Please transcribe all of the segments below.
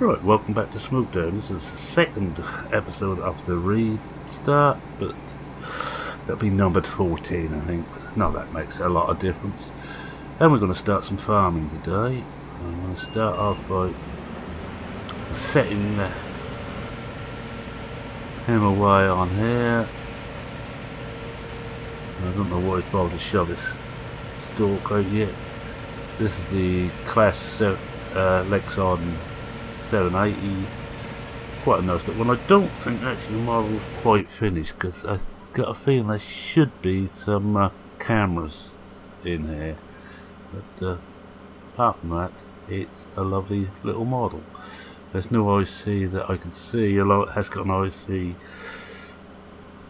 Right, welcome back to Smokedown. This is the second episode of the restart, but that'll be numbered 14, I think. No, that makes a lot of difference. And we're going to start some farming today. I'm going to start off by setting him away on here. I don't know why he's bothered to shove his stalk out yet. This is the Class Lexon 780. Quite a nice one. I don't think actually the model's quite finished because I've got a feeling there should be some cameras in here. But apart from that, it's a lovely little model. There's no IC that I can see, although it has got an IC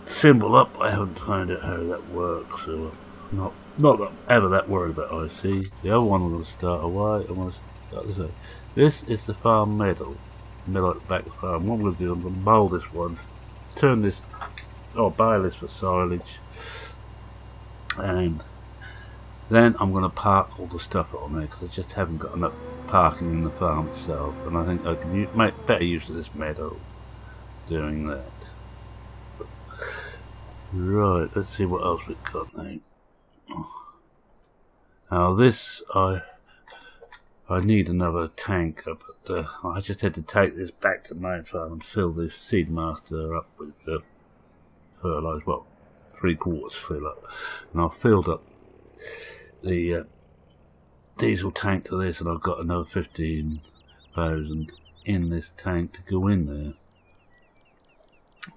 symbol up. I haven't found out how that works, so not ever that worried about IC. The other one I'm going to start away. I'm going to start this way. This is the farm meadow. Middle at the back of the farm. What I'm going to do, I'm going to mould this one, turn this, buy this for silage, and then I'm going to park all the stuff on there because I just haven't got enough parking in the farm itself, and I think I can make better use of this meadow doing that. Right, let's see what else we've got now. Now this, I need another tanker, but I just had to take this back to main farm and fill this seed master up with fertilizer, well, 3/4 fill up. And I've filled up the diesel tank to this, and I've got another 15,000 in this tank to go in there.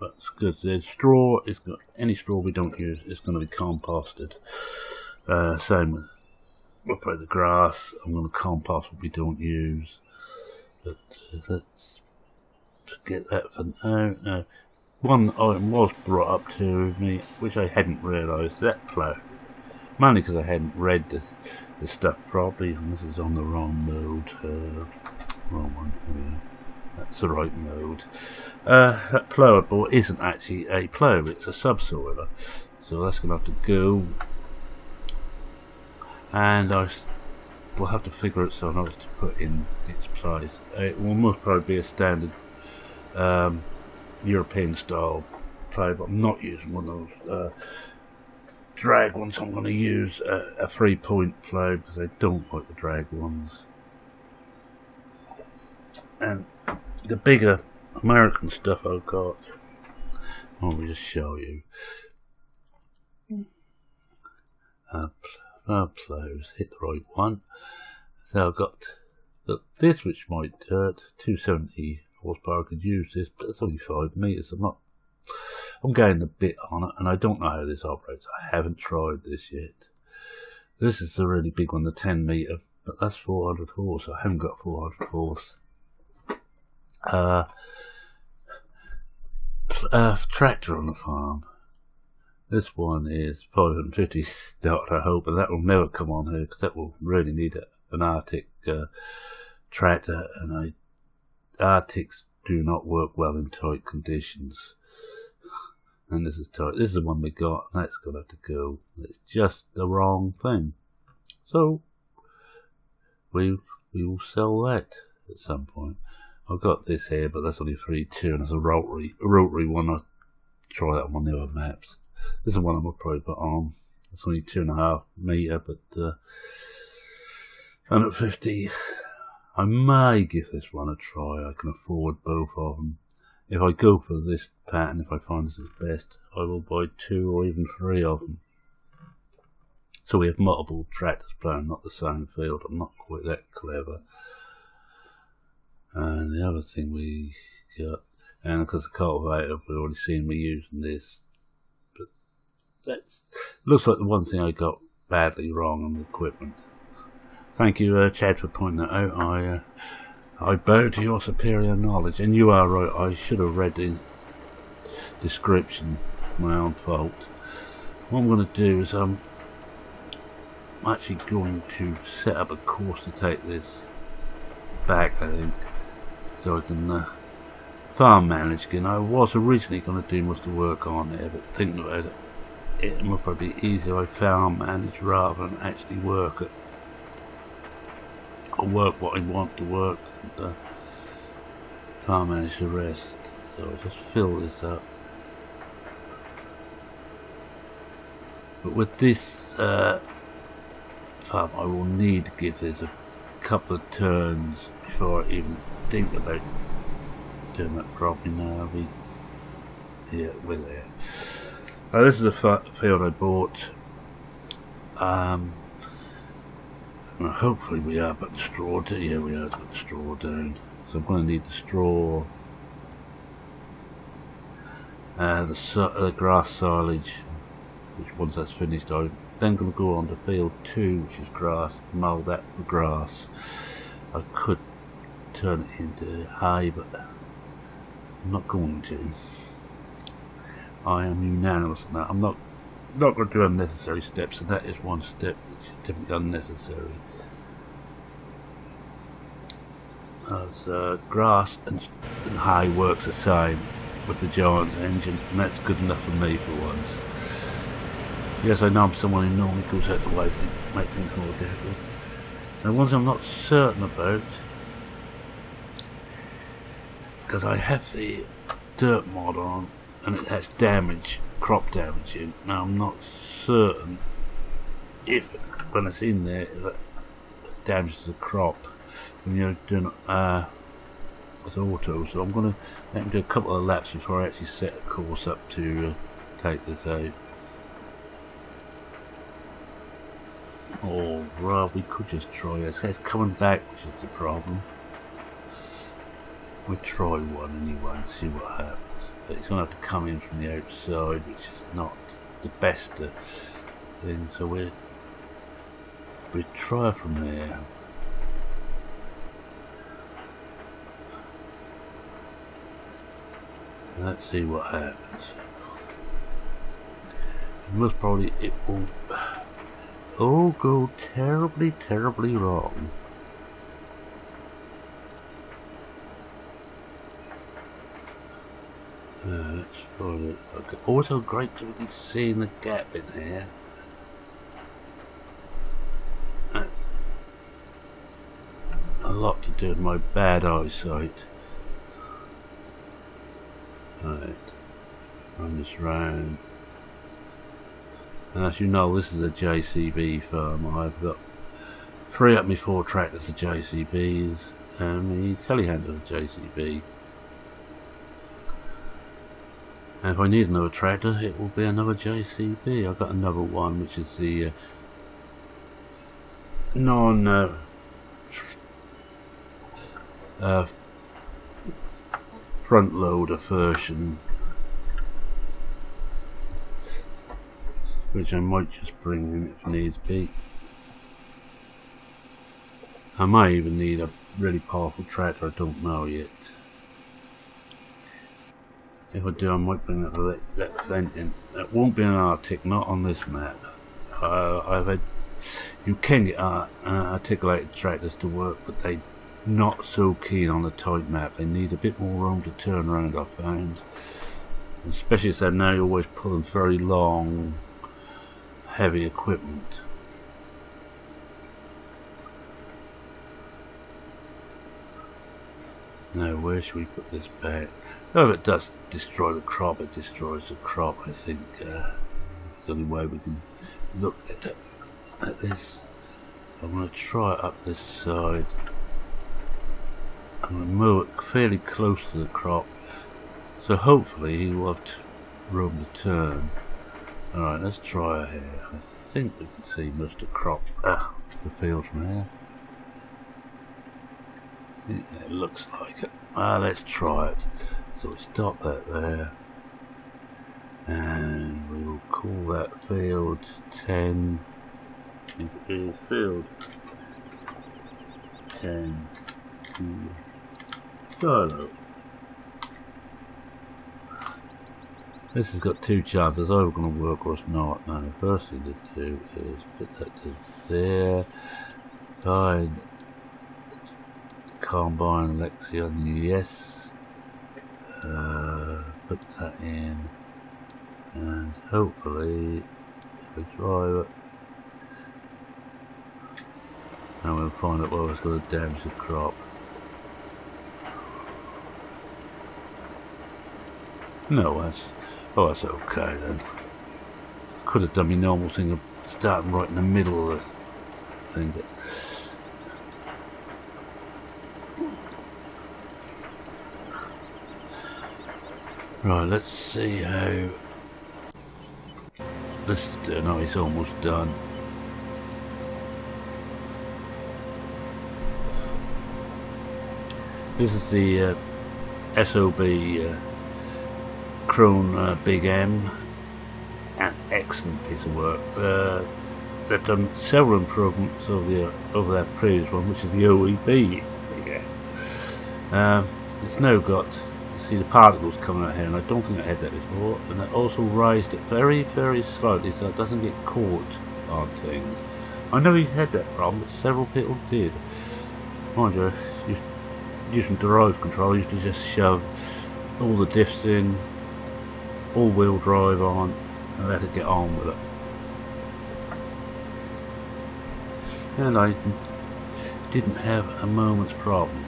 But it's good. There's straw. It's got any straw we don't use, it's going to be composted. Same with the grass. I'm going to compost what we don't use. But let's forget that for now. One item was brought up to me, which I hadn't realised. That plough. Mainly because I hadn't read this stuff properly. And this is on the wrong mode. Wrong one. Yeah. That's the right mode. That plough I bought isn't actually a plough, it's a subsoiler. So that's going to have to go. And we'll have to figure it so I know what to put in its place. It will most probably be a standard European style plough, but I'm not using one of those drag ones. I'm going to use a 3-point plough because I don't like the drag ones. And the bigger American stuff I've got, let me just show you. Plows, hit the right one. So I've got this, which might hurt 270 horsepower. I could use this, but it's only 5 meters. I'm getting a bit on it, and I don't know how this operates. I haven't tried this yet. This is the really big one, the 10 meter, but that's 400 horse. I haven't got 400 horse. Tractor on the farm. This one is 550 start, I hope, and that will never come on here because that will really need an Arctic tractor, and Arctics do not work well in tight conditions. And this is tight. This is the one we got, and that's going to have to go. It's just the wrong thing. So we will sell that at some point. I've got this here, but that's only 3.2, and it's a rotary one. I'll try that one on the other maps. This is one I'm going to probably put on. It's only 2.5 meter, but 150. I may give this one a try. I can afford both of them. If I go for this pattern, if I find this is best, I will buy 2 or even 3 of them. So we have multiple tractors playing, not the same field. I'm not quite that clever. And the other thing we got, and because the cultivator, we've already seen me using this. That looks like the one thing I got badly wrong on the equipment. Thank you, Chad, for pointing that out. I bow to your superior knowledge, and you are right. I should have read the description. My own fault. What I'm going to do is I'm actually going to set up a course to take this back, I think, so I can farm manage again. I was originally going to do most of the work on there, but thinking about it, it would probably be easier if I farm manage rather than actually work it. Or work what I want to work. And, can't manage the rest, so I'll just fill this up. But with this farm, I will need to give this a couple of turns before I even think about doing that properly. Now, yeah, we're there. This is a field I bought. Hopefully we are put the straw down. Yeah, we are put the straw down. So I'm going to need the straw, the grass silage, which once that's finished, I'm then going to go on to field 2, which is grass, mow that with grass. I could turn it into hay, but I'm not going to. I am unanimous on that. I'm not going to do unnecessary steps, and that is one step which is definitely unnecessary. As grass and hay works the same with the Giant engine, and that's good enough for me for once. Yes, I know I'm someone who normally goes out the way to make things more difficult. And ones I'm not certain about, because I have the dirt mod on and it has damage, crop damaging. Now I'm not certain if when it's in there if it damages the crop when you're doing with auto. So I'm going to let me do a couple of laps before I actually set a course up to take this out. Oh, well, we could just try this. It's coming back, which is the problem. We'll try one anyway and see what happens. But it's going to have to come in from the outside, which is not the best thing. So we'll try from there. Let's see what happens. Most probably it will all go terribly, terribly wrong. Let's find it. Okay. Also great to be seeing the gap in there. That's a lot to do with my bad eyesight. Right, run this round. As you know, this is a JCB farm. I've got 3 up my 4 tractors are JCBs and the telehandler is JCB. And if I need another tractor, it will be another JCB. I've got another one which is the non front loader version, which I might just bring in if needs be. I may even need a really powerful tractor, I don't know yet. If I do, I might bring that vent in. It won't be an Arctic, not on this map. I've had, you can get articulated tractors to work, but they're not so keen on the tight map. They need a bit more room to turn around, I found. Especially as now you're always pulling very long, heavy equipment. Now where should we put this back? Oh, if it does destroy the crop, it destroys the crop. I think it's the only way we can look at this. I'm going to try it up this side. I'm going to move it fairly close to the crop, so hopefully he will have room to turn. Alright, let's try it here. I think we can see most of the crop, the field from here. Yeah, it looks like it. Let's try it. So we stop that there, and we will call that field 10. It is field 10 silo. This has got 2 chances, either going to work or it's not. Now the first thing to do is put that to there, find Combine Lexion, yes, put that in, and hopefully if we drive it, and we'll find out where it's going to damage the crop. No, that's okay then. Could have done my normal thing of starting right in the middle of the thing, but right, let's see how this is doing. Oh, it's almost done. This is the SOB Krone Big M. An excellent piece of work. They've done several improvements over that previous one, which is the OEB Big M. It's now got, you see the particles coming out here, and I don't think I had that before, and I also raised it very, very slightly so it doesn't get caught on things. I know you had that problem, but several people did. Mind you, using derived control, you used to just shove all the diffs in, all-wheel drive on, and let it get on with it. And I didn't have a moment's problem.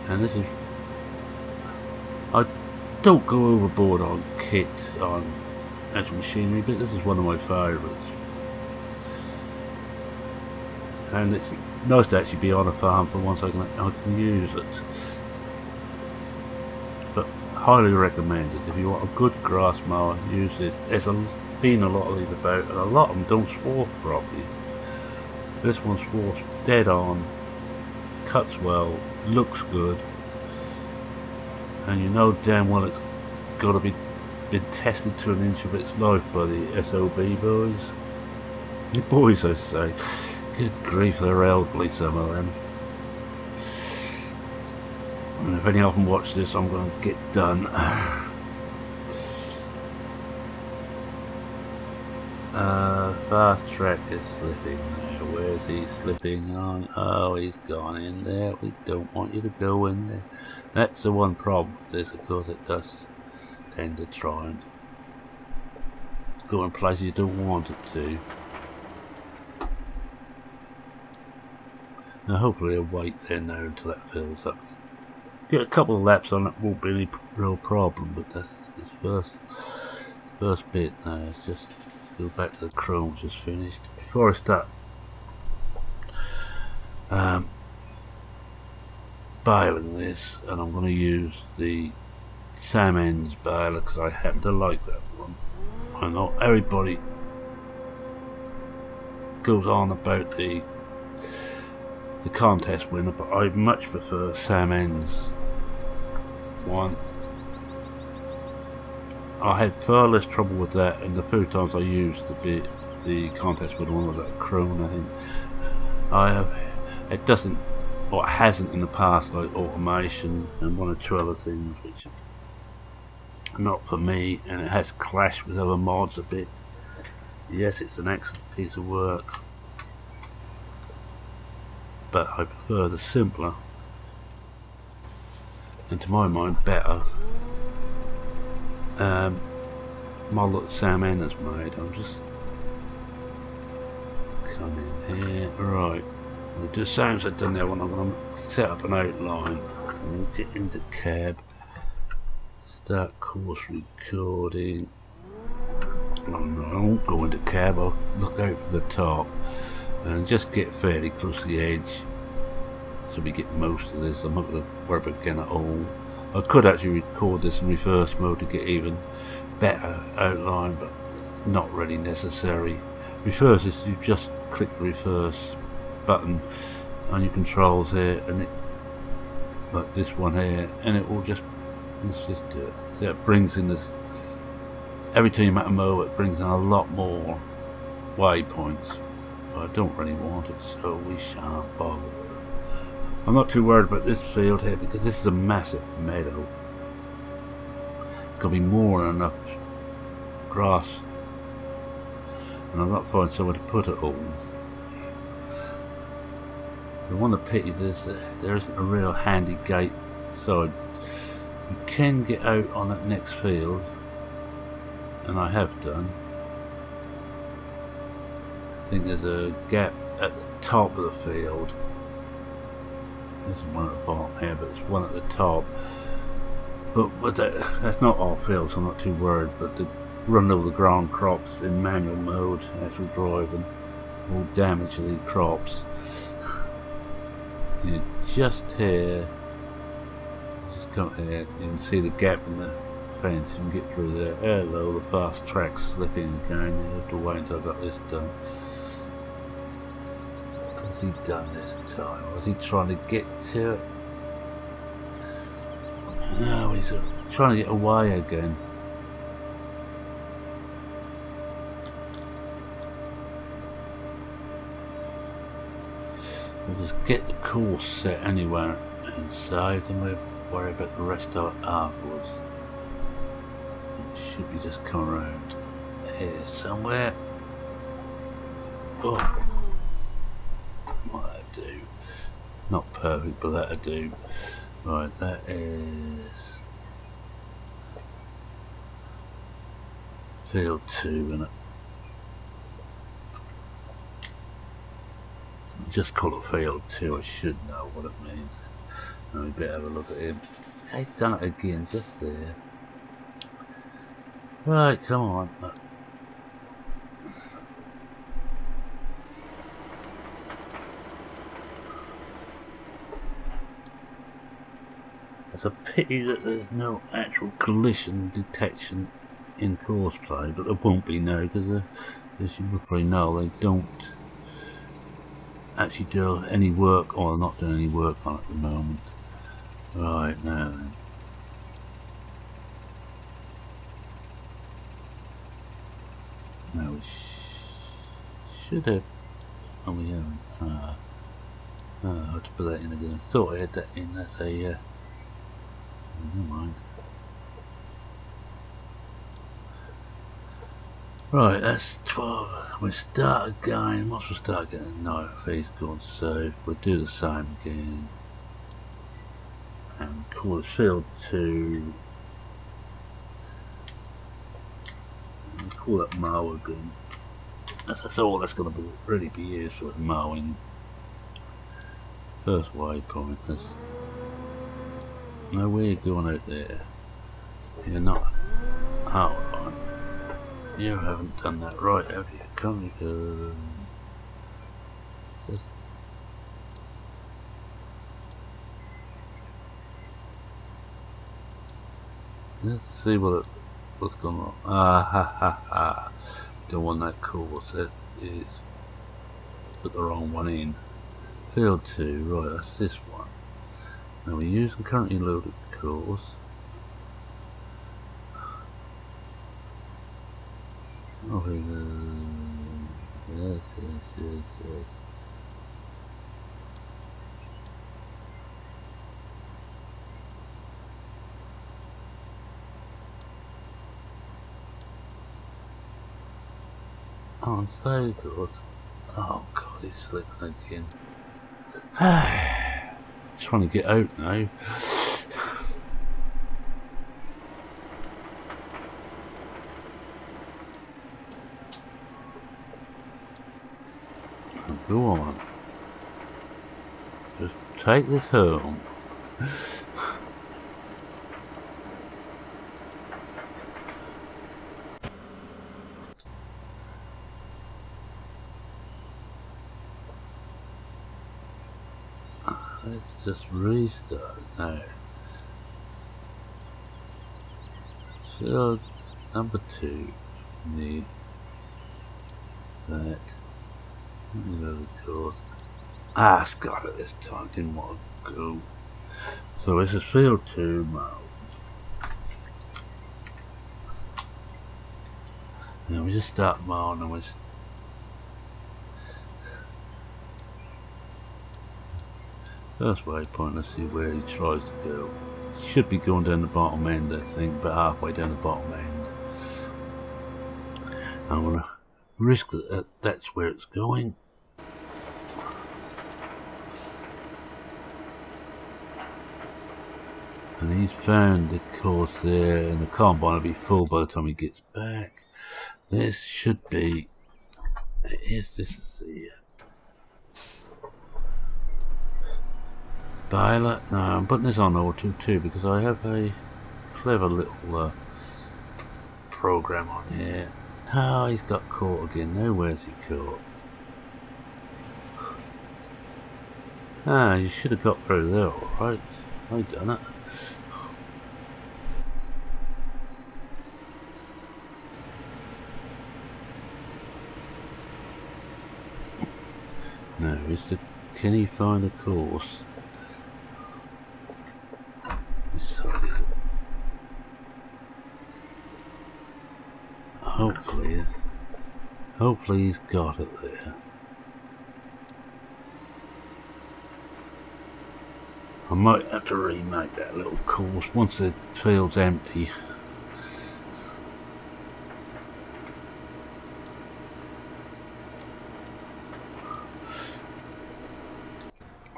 And this is, I don't go overboard on kit, on actual machinery, but this is one of my favourites. And it's nice to actually be on a farm for once I can use it. But highly recommended. If you want a good grass mower, use this. There's been a lot of these about, and a lot of them don't swarf properly. This one swarfs dead on, cuts well, looks good, and you know damn well it's got to been tested to an inch of its life by the SOB boys. The boys, I say. Good grief, they're elderly, some of them. And if any of them watch this, I'm going to get done. Fast track is slipping now. Where's he slipping on? Oh, he's gone in there. We don't want you to go in there. That's the one problem with this, of course. It does tend to try and go in places you don't want it to. Now hopefully I'll wait there now until that fills up. Get a couple of laps on it, won't be any real problem, but that's this first bit now. It's just go back to the chrome just finished. Before I start baling this, and I'm going to use the Sam Ends baler because I happen to like that one. I know everybody goes on about the contest winner, but I much prefer Sam Ends one. I had far less trouble with that, and the few times I used the contest winner one with that Krone, I think it doesn't, or it hasn't in the past, like automation and one or two other things which are not for me, and it has clashed with other mods a bit. Yes, it's an excellent piece of work, but I prefer the simpler and, to my mind, better model that Sam N has made. I'm just come in here. Right, we'll do the same as I've done there when I'm going to set up an outline. We'll get into cab, start course recording. No, I won't go into cab, I'll look out for the top and just get fairly close to the edge so we get most of this. I'm not going to worry about getting it all. I could actually record this in reverse mode to get even better outline, but not really necessary. Reverse is you just click the reverse button on your controls here, and it, like this one here, and it will just, let's just do it. So it brings in this, every time you mow it brings in a lot more waypoints. But I don't really want it, so we shan't bother. I'm not too worried about this field here because this is a massive meadow. There'll be more than enough grass, and I'm not finding somewhere to put it all. The one of the pities is that there isn't a real handy gate, so you can get out on that next field, and I have done. I think there's a gap at the top of the field, This is one at the bottom here, but there's one at the top. But that's not our field, so I'm not too worried. But the run over the ground crops in manual mode, actual driving, will damage these crops. And just here, just come here, you can see the gap in the fence. You can get through there. Hello, the fast track's slipping again. You have to wait until I got this done. What's he done this time? Was he trying to get to it? No, he's trying to get away again. We'll just get the course set anywhere and saved, and we'll worry about the rest of it afterwards. It should be just come around here somewhere. Oh, that'll do. Not perfect, but that'll do. Right, that is field 2, isn't it? Just call it field 2, I should know what it means. Now we better have a look at him. He's done it again, just there. Right, come on. It's a pity that there's no actual collision detection in course play, but there won't be now, because as you would probably know, they don't actually do any work, or not doing any work on it at the moment. Right, now then. Now we should have. Oh, we haven't. I have to put that in again. I thought I had that in. That's a. Never mind. Right, that's 12. We start again. Once we start again, no, he's gone. So we'll do the same again. And call it field 2. And call it mow again. That's all that's going to really be used for mowing. First waypoint. Now where you going out there? You're not. Hold on. You haven't done that right, have you? Come you go. Just let's see what's going on. Ah ha ha ha. Don't want that course. That is put the wrong one in. Field 2, right, that's this one. Now we use the currently loaded course. Oh, yes. On save course. Oh god, he's slipping again. Trying to get out now. Go on. Just take this home. Let's just restart now. Field number 2. Need that. Of course. Ah, it's got it this time. Didn't want to go. So this is field 2 now. Now we just start mowing and we. First waypoint. Let's see where he tries to go. He should be going down the bottom end, I think, but halfway down the bottom end. I'm gonna risk that that's where it's going. And he's found the course there, and the combine will be full by the time he gets back. This should be. This is the. Baler? No, I'm putting this on auto too because I have a clever little program on here. Oh, he's got caught again. Now where's he caught? Ah, you should have got through there, alright. I done it. No, can he find a course? This side is it? Hopefully he's got it there. I might have to remake that little course once the field's empty.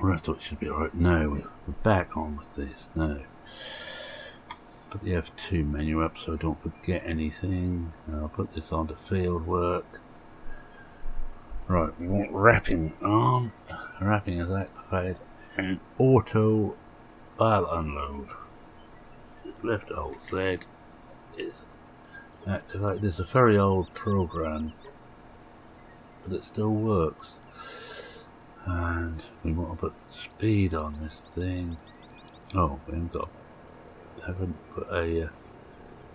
I thought it should be alright. No, we're back on with this. No. Put the F2 menu up so I don't forget anything. I'll put this on to field work. Right, we want wrapping on. Wrapping is activated and auto bale unload. Left alt Z is activated. This is a very old program, but it still works. And we want to put speed on this thing. Oh, we haven't put a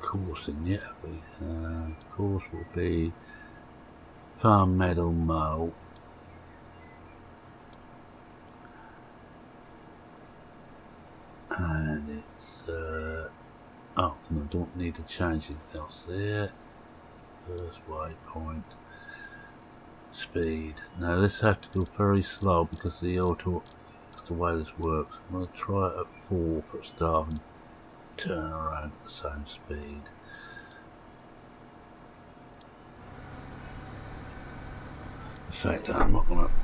course in yet, have we? Course will be farm meadow mow. And it's oh no, don't need to change anything else there. First waypoint. Speed. Now this has to go very slow because the auto, that's the way this works. I'm going to try it at 4 for a start and turn around at the same speed. In fact, I'm not going to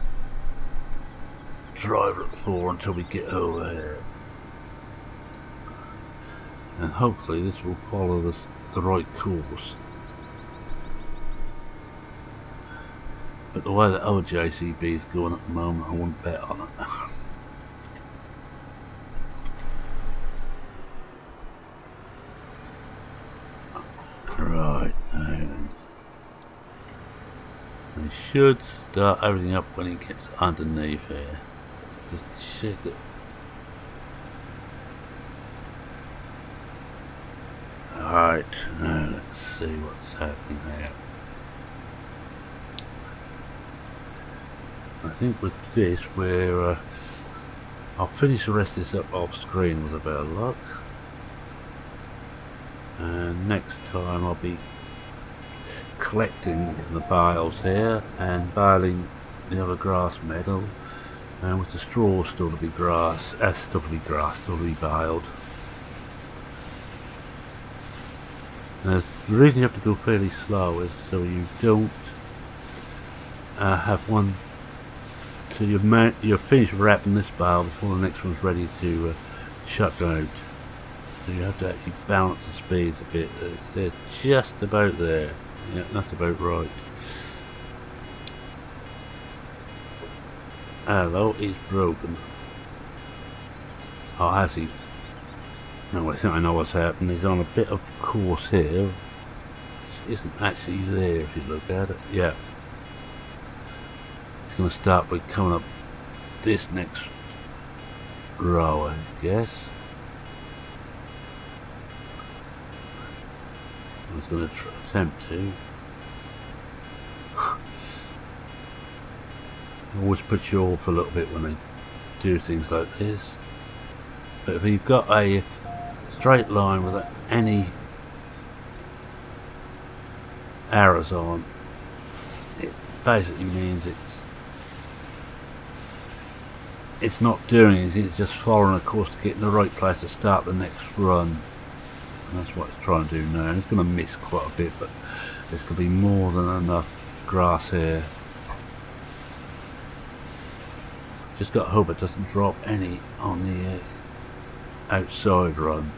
drive at 4 until we get over here. And hopefully this will follow the right course. But the way that old JCB is going at the moment, I wouldn't bet on it. Right, and we should start everything up when it gets underneath here. Just check it. Alright, now let's see what's happening here. I think with this I'll finish the rest of this up off screen with a bit of luck, and next time I'll be collecting the bales here and baling the other grass meadow, and with the straw still to be still to be baled. Now, the reason you have to go fairly slow is so you don't have one. So you're finished wrapping this bale before the next one's ready to shut out. So you have to actually balance the speeds a bit. They're just about there. Yeah, that's about right. Hello, he's broken. Oh, has he? No, I think I know what's happened. He's on a bit of course here, which isn't actually there if you look at it. Yeah. Going to start by coming up this next row, I guess. I was going to attempt to. Always puts you off a little bit when they do things like this. But if you've got a straight line without any arrows on, it basically means it's not doing anything, it's just following a course to get in the right place to start the next run. And that's what it's trying to do now. And it's going to miss quite a bit, but there's going to be more than enough grass here. Just got to hope it doesn't drop any on the outside run.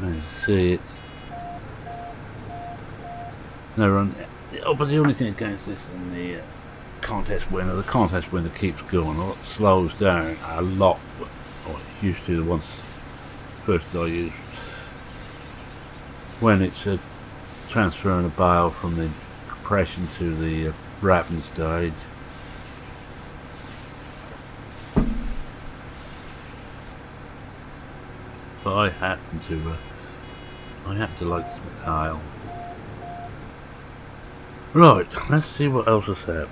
As you see, it's no run. Oh, but the only thing against this in the contest winner. The contest winner keeps going, or it slows down a lot. Or it used to, the ones first I used, when it's transferring a bale from the compression to the wrapping stage. But I happen to like Smokedown. Right, let's see what else has happened.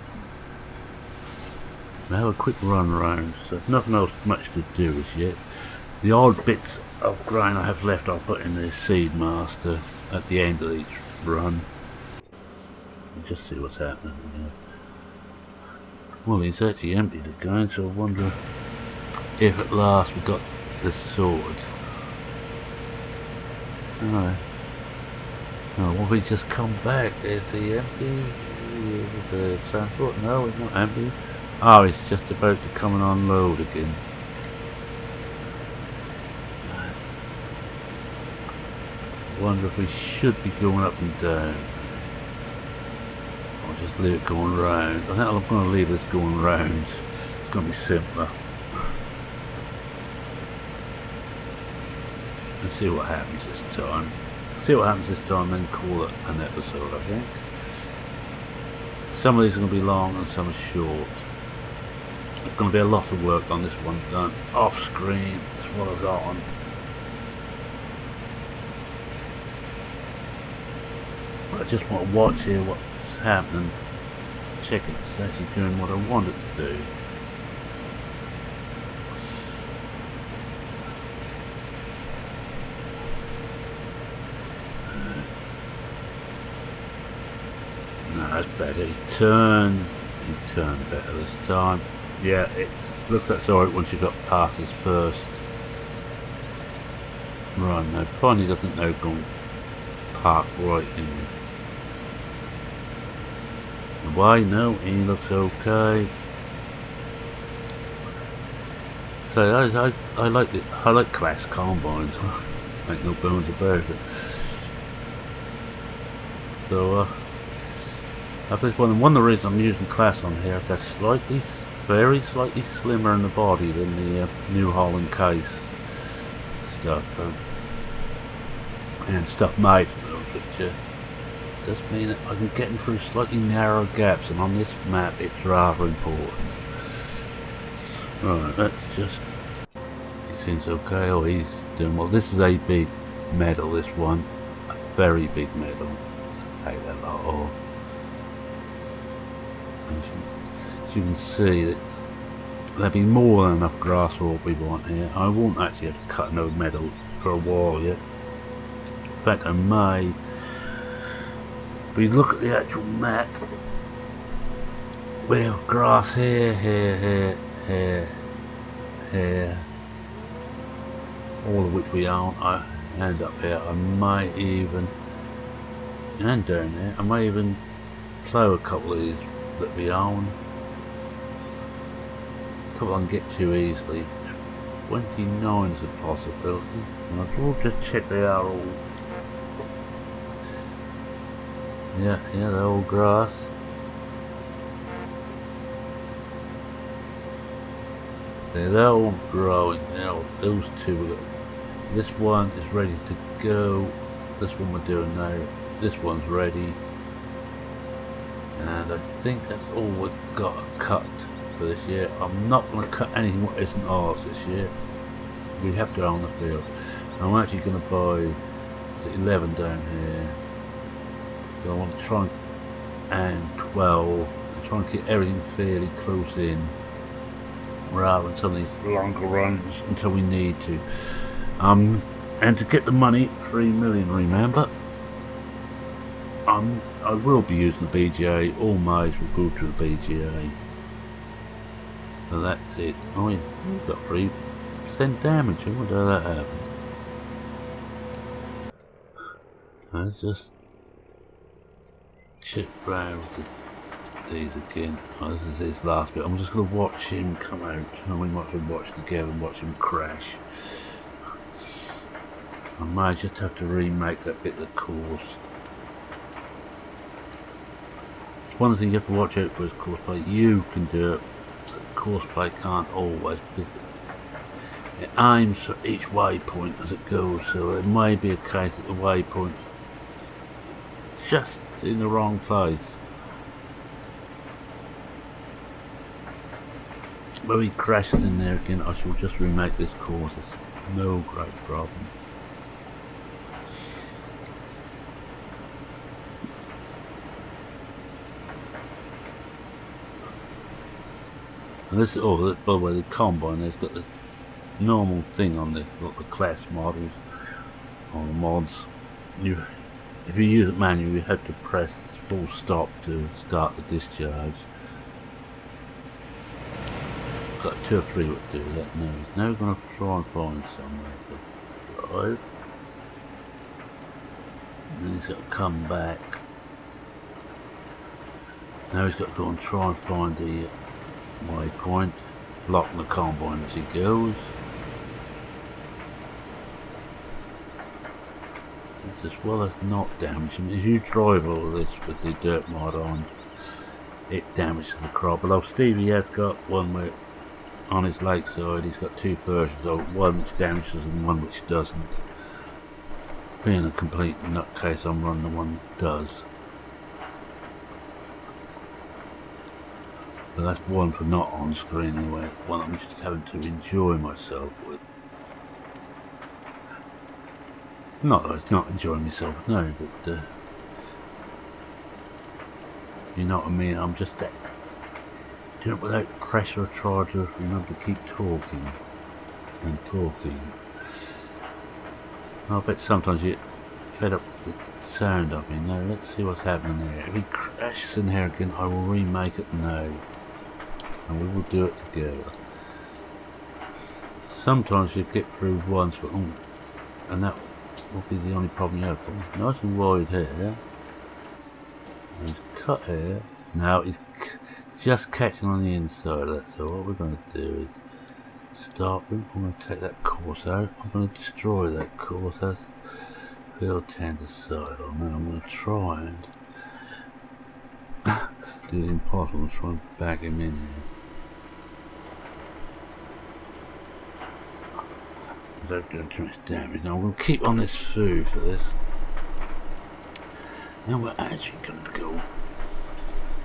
We'll have a quick run round, so there's nothing else much to do as yet. The odd bits of grain I have left I'll put in the seed master at the end of each run. And just see what's happening here. Well, it's actually emptied again, so I wonder if at last we got this sorted. Alright. Oh, well, we just come back. Is he empty? The transport? No, it's not empty. Oh, it's just about to come and unload again. I wonder if we should be going up and down. Or just leave it going round. I think I'm going to leave this going round. It's going to be simpler. Let's see what happens this time. See what happens this time, then call it an episode, I think. Some of these are going to be long and some are short. There's going to be a lot of work on this one done off screen as well as on. I just want to watch here what's happening. Check it's actually doing what I want it to do. No, that's better. He turned better this time. Yeah, it looks like it's alright once you got past his first run. Now, finally doesn't know going park right in the way. No, he looks okay. So I like class combines. Make no bones about it. So I think one of the reasons I'm using class on here is that's very slightly slimmer in the body than the New Holland case stuff, and stuff made for them, but does mean that I can get them through slightly narrow gaps, and on this map it's rather important. Right, let's just. He seems okay. Oh, he's doing well. This is a big medal. This one, a very big medal. Take that lot off. As you can see, there'll be more than enough grass for what we want here. I won't actually have to cut another meadow for a while yet. In fact, I may. If we look at the actual map, we have grass here, here, all of which we own. I end up here. I might even, and down there, I may even plough a couple of these that we own. A couple I can get to easily. 29 is a possibility. And I'll just check they are all. Yeah, they're all grass. They're all growing now. Those two, this one is ready to go. This one we're doing now. This one's ready. And I think that's all we've got cut for this year. I'm not going to cut anything that isn't ours this year. We have to own the field. I'm actually going to buy the 11 down here. So I want to try and 12 and try and keep everything fairly close in, rather than some of these longer runs until we need to. And to get the money, 3 million, remember. I will be using the BGA. All maize will go to the BGA. So that's it. Oh yeah, we've got 3% damage. I wonder how that happened. Let's just check round these again. Oh, this is his last bit. I'm just going to watch him come out. And we might have watched together and watch him crash. I might just have to remake that bit of the course. One thing you have to watch out for is courseplay. You can do it, but courseplay can't always. It aims for each waypoint as it goes, so it may be a case that the waypoint is just in the wrong place. When we crash in there again, I shall just remake this course. It's no great problem. And this, oh, by the way, the combine there's got the normal thing on this, got the class models on the mods. If you use it manually, you have to press full stop to start the discharge. Got 2 or 3 would do that. Now we're going to try and find somewhere to drive. And then he's got to come back. Now he's got to go and try and find the waypoint, blocking the combine as he goes. It's as well as not damaging. If you drive all this with the dirt mod on, it damages the crop. Although Stevie has got one where on his lakeside he's got 2 versions of one which damages and one which doesn't. Being a complete nutcase, I'm running the one that does. But that's one for not on screen anyway, one I'm just having to enjoy myself with. Not that I'm not enjoying myself, no, but you know what I mean, I'm just that, doing it without pressure or trying to remember to keep talking and talking. I bet sometimes you get fed up with the sound of me. Now let's see what's happening there. If he crashes in here again, I will remake it now. And we will do it together. Sometimes you get through once, but and that will be the only problem you have. Nice and wide here. And cut here. Now he's just catching on the inside of that. So what we're going to do is start. I'm going to take that course out. I'm going to destroy that course. That's field 10 to side on. Now I'm going to try and do the impossible. Try and back him in here. Without doing too much damage. Now we'll keep on this food for this. Now we're actually going to go.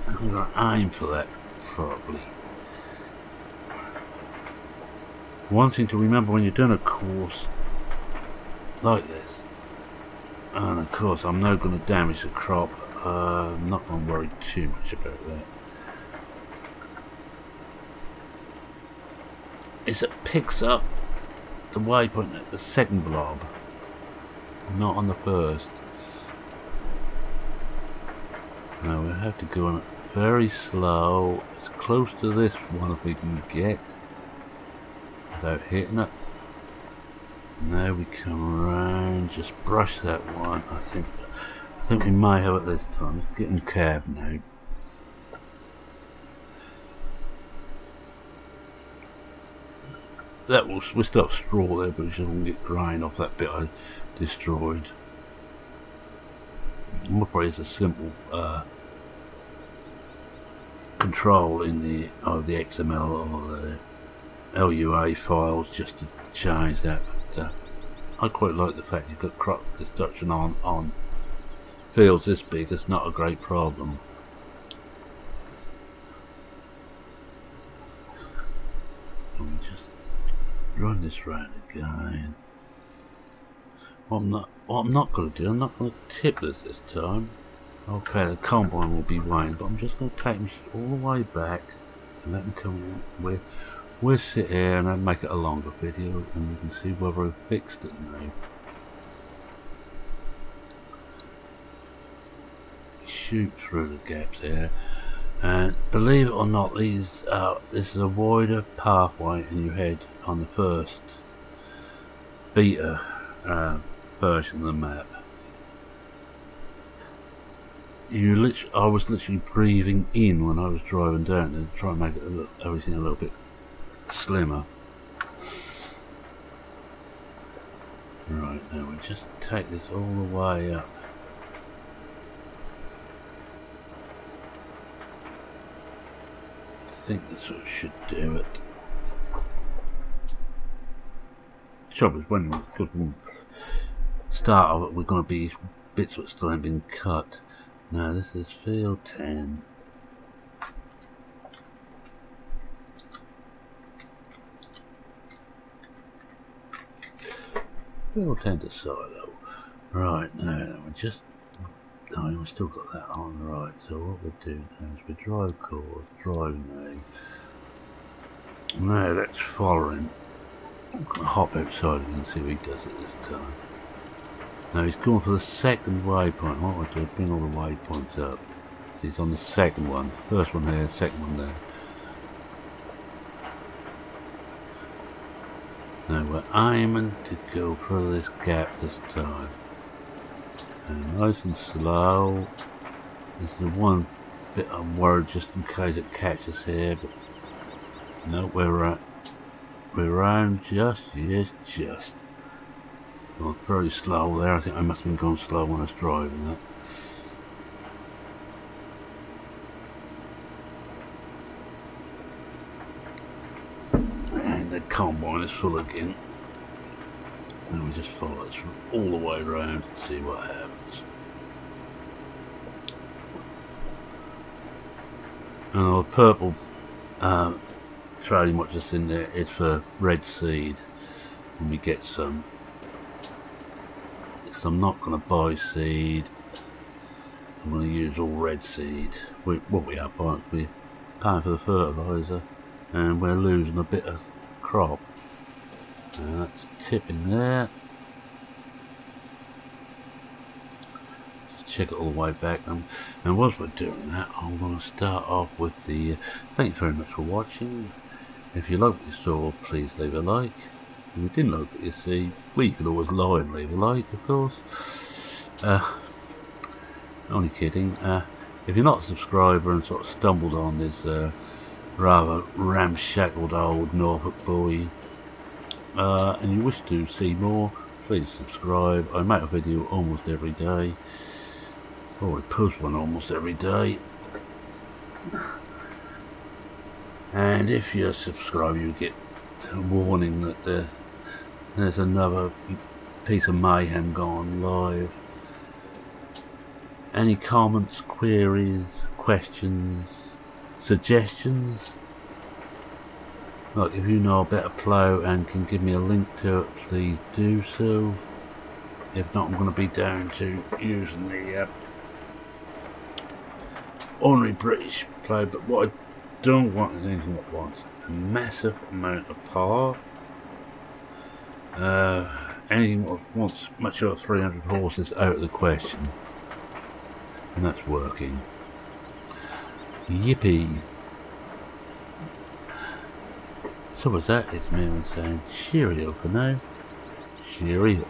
I'm going to aim for that properly. One thing to remember when you're doing a course like this, and of course I'm not going to damage the crop. I'm not going to worry too much about that. Is it picks up the waypoint at the second blob, not on the first. Now we have to go on it very slow, as close to this one as we can get without hitting it. Now we come around, just brush that one. I think we may have it this time. It's getting cab now. That will twist up straw there, but it shouldn't get grain off that bit I destroyed. I'm afraid it's a simple control in the XML or the LUA files just to change that. But I quite like the fact you've got crop destruction on fields this big. It's not a great problem. Let me just run this round again. What I'm not going to do, I'm not going to tip this time. Okay, the combine will be weighing, but I'm just going to take them all the way back and let them come in. We'll sit here and then make it a longer video, and you can see whether I've fixed it now. Shoot through the gaps here, and believe it or not, this is a wider pathway in your head on the first beta version of the map. I was literally breathing in when I was driving down there to try and make it everything a little bit slimmer. Right, now we just take this all the way up. think this should do it. Trouble is when we start of it, we're going to be bits that still haven't been cut. No, this is field 10. Field 10 to silo. Right, now we just. No, we've still got that on right. So what we do now is we drive course, drive name. Now that's following. I'm going to hop outside again and see what he does it this time. Now he's going for the second waypoint. What we'll do is bring all the waypoints up. So he's on the second one. First one here, second one there. Now we're aiming to go through this gap this time. And nice and slow. This is the one bit I'm worried just in case it catches here, but no, we're around just, yes, just. Well, very slow there. I think I must have been going slow when I was driving that. And the combine is full again. And we just follow it all the way around and see what happens. And our purple trading what just in there is for red seed when we get some. Because I'm not going to buy seed, I'm going to use all red seed. What we are buying, we're paying for the fertiliser and we're losing a bit of crop. And that's tipping there. Just check it all the way back. And whilst we're doing that, I'm going to start off with the thanks very much for watching. If you liked what you saw, please leave a like. If you didn't like what you see, well, you could always lie and leave a like, of course. Only kidding. If you're not a subscriber and sort of stumbled on this rather ramshackled old Norfolk boy, and you wish to see more, please subscribe. I make a video almost every day, or I post one almost every day. And if you're a subscriber, you get a warning that there's another piece of mayhem gone live. Any comments, queries, questions, suggestions? Like, if you know a better plough and can give me a link to it, please do so. If not, I'm going to be down to using the ordinary British plough. But what I don't want is anything that wants a massive amount of power. Anything that wants much over 300 horses out of the question. And that's working. Yippee! So with that, it's me saying cheerio for now. Cheerio.